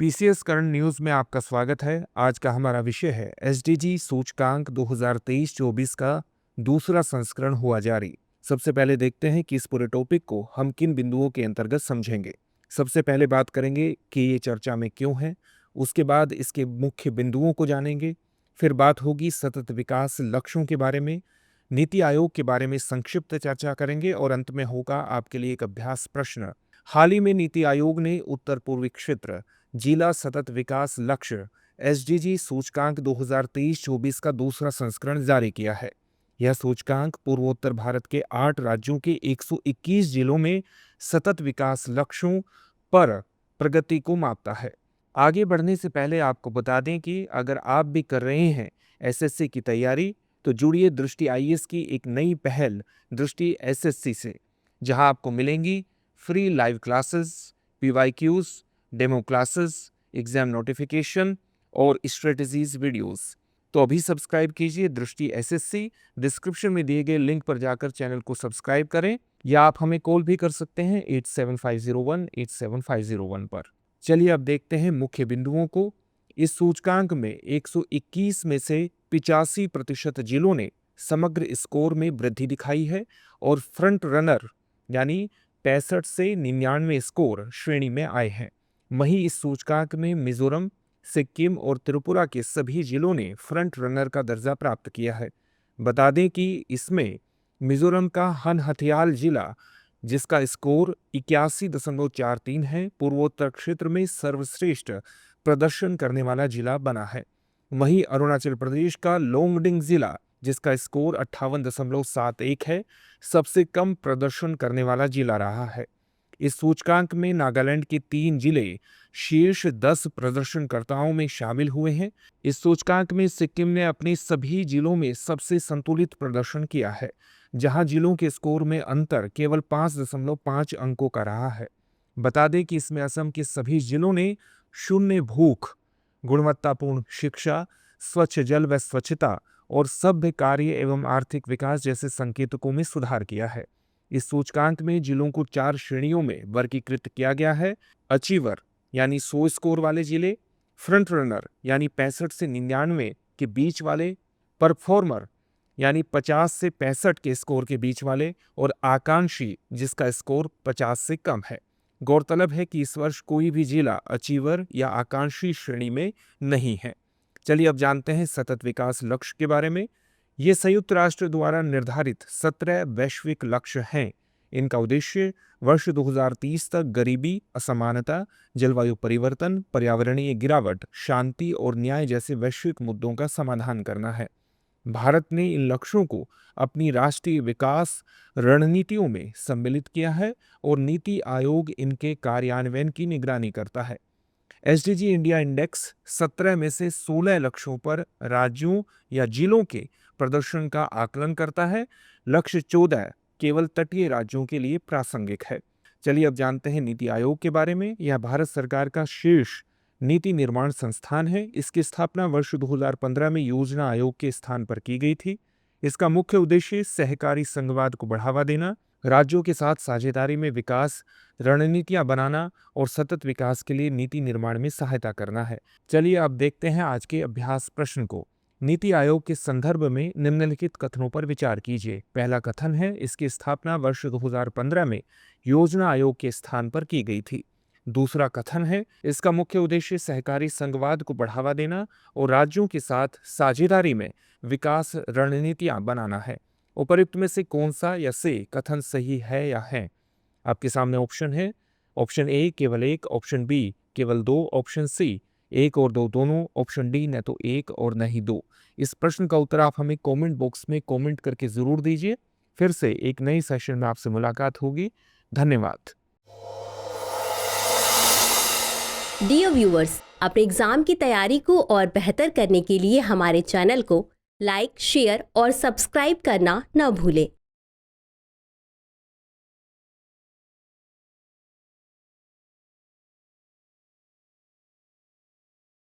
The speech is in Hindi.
पीसीएस करंट न्यूज में आपका स्वागत है। आज का हमारा विषय है एसडीजी सूचकांक 2023-24 का दूसरा संस्करण हुआ जारी। सबसे पहले देखते हैं कि इस पूरे टॉपिक को हम किन बिंदुओं के अंतर्गत समझेंगे। सबसे पहले बात करेंगे कि ये चर्चा में क्यों है, उसके बाद इसके मुख्य बिंदुओं को जानेंगे, फिर बात होगी सतत विकास लक्ष्यों के बारे में, नीति आयोग के बारे में संक्षिप्त चर्चा करेंगे और अंत में होगा आपके लिए एक अभ्यास प्रश्न। हाल ही में नीति आयोग ने उत्तर पूर्वी क्षेत्र जिला सतत विकास लक्ष्य एसडीजी सूचकांक 2023-24 का दूसरा संस्करण जारी किया है। यह सूचकांक पूर्वोत्तर भारत के 8 राज्यों के 121 जिलों में सतत विकास लक्ष्यों पर प्रगति को मापता है। आगे बढ़ने से पहले आपको बता दें कि अगर आप भी कर रहे हैं एसएससी की तैयारी, तो जुड़िए दृष्टि आईएएस की एक नई पहल दृष्टि एसएससी से, जहां आपको मिलेंगी free live classes, PYQs, demo classes, exam notification और स्ट्रेटजीज वीडियोस। तो अभी सब्सक्राइब कीजिए दृष्टि एसएससी। डिस्क्रिप्शन में दिए गए लिंक पर जाकर चैनल को सब्सक्राइब करें या आप हमें कॉल भी कर सकते हैं 8750187501 पर। चलिए अब देखते हैं मुख्य बिंदुओं को। इस सूचकांक में 121 में से 85% जिलों ने समग्र स्कोर में वृद्धि दिखाई है और फ्रंट रनर यानी 65 से 99 स्कोर श्रेणी में आए हैं। वहीं इस सूचकांक में मिजोरम, सिक्किम और त्रिपुरा के सभी जिलों ने फ्रंट रनर का दर्जा प्राप्त किया है। बता दें कि इसमें मिजोरम का हनहथियाल जिला, जिसका स्कोर 81.43 है, पूर्वोत्तर क्षेत्र में सर्वश्रेष्ठ प्रदर्शन करने वाला जिला बना है। वहीं अरुणाचल प्रदेश का लोंगडिंग जिला, जिसका स्कोर 58.71 है, सबसे कम प्रदर्शन करने वाला जिला रहा है। इस सूचकांक में नागालैंड के 3 जिले शीर्ष 10 प्रदर्शनकर्ताओं में शामिल हुए हैं। इस सूचकांक में सिक्किम ने अपने सभी जिलों में सबसे संतुलित प्रदर्शन किया है, जहां जिलों के स्कोर में अंतर केवल 5.5 अंकों का रहा है। बता दें कि इसमें असम के सभी जिलों ने शून्य भूख, गुणवत्तापूर्ण शिक्षा, स्वच्छ जल व स्वच्छता और सभ्य कार्य एवं आर्थिक विकास जैसे संकेतकों में सुधार किया है। इस सूचकांक में जिलों को 4 श्रेणियों में वर्गीकृत किया गया है। अचीवर यानी 100 स्कोर वाले जिले, फ्रंट रनर यानी 65 से 99 के बीच वाले, परफॉर्मर यानी 50 से 65 के स्कोर के बीच वाले और आकांक्षी जिसका स्कोर 50 से कम है। गौरतलब है कि इस वर्ष कोई भी जिला अचीवर या आकांक्षी श्रेणी में नहीं है। चलिए अब जानते हैं सतत विकास लक्ष्य के बारे में। ये संयुक्त राष्ट्र द्वारा निर्धारित 17 वैश्विक लक्ष्य हैं। इनका उद्देश्य वर्ष 2030 तक गरीबी, असमानता, जलवायु परिवर्तन, पर्यावरणीय गिरावट, शांति और न्याय जैसे वैश्विक मुद्दों का समाधान करना है। भारत ने इन लक्ष्यों को अपनी राष्ट्रीय विकास रणनीतियों में सम्मिलित किया है और नीति आयोग इनके कार्यान्वयन की निगरानी करता है। एसडीजी इंडिया इंडेक्स 17 में से 16 लक्ष्यों पर राज्यों या जिलों के प्रदर्शन का आकलन करता है। लक्ष्य 14 केवल तटीय राज्यों के लिए प्रासंगिक है। चलिए अब जानते हैं नीति आयोग के बारे में। यह भारत सरकार का शीर्ष नीति निर्माण संस्थान है। इसकी स्थापना वर्ष 2015 में योजना आयोग के स्थान पर की गई थी। इसका मुख्य उद्देश्य सहकारी संघवाद को बढ़ावा देना, राज्यों के साथ साझेदारी में विकास रणनीतियां बनाना और सतत विकास के लिए नीति निर्माण में सहायता करना है। चलिए अब देखते हैं आज के अभ्यास प्रश्न को। नीति आयोग के संदर्भ में निम्नलिखित कथनों पर विचार कीजिए। पहला कथन है, इसकी स्थापना वर्ष 2015 में योजना आयोग के स्थान पर की गई थी। दूसरा कथन है, इसका मुख्य उद्देश्य सहकारी संघवाद को बढ़ावा देना और राज्यों के साथ साझेदारी में विकास रणनीतियां बनाना है। उपयुक्त में से कौन सा या से कथन सही है या है? आपके सामने ऑप्शन है। ऑप्शन ए केवल 1, ऑप्शन बी केवल 2, ऑप्शन सी 1 और 2 दोनों, ऑप्शन डी न तो 1 और न ही 2। इस प्रश्न का उत्तर आप हमें कमेंट बॉक्स में कमेंट करके जरूर दीजिए। फिर से एक नई सेशन में आपसे मुलाकात होगी। धन्यवाद। डियर व्यूअर्स, अपने एग्जाम की तैयारी को और बेहतर करने के लिए हमारे चैनल को लाइक, शेयर और सब्सक्राइब करना न भूलें।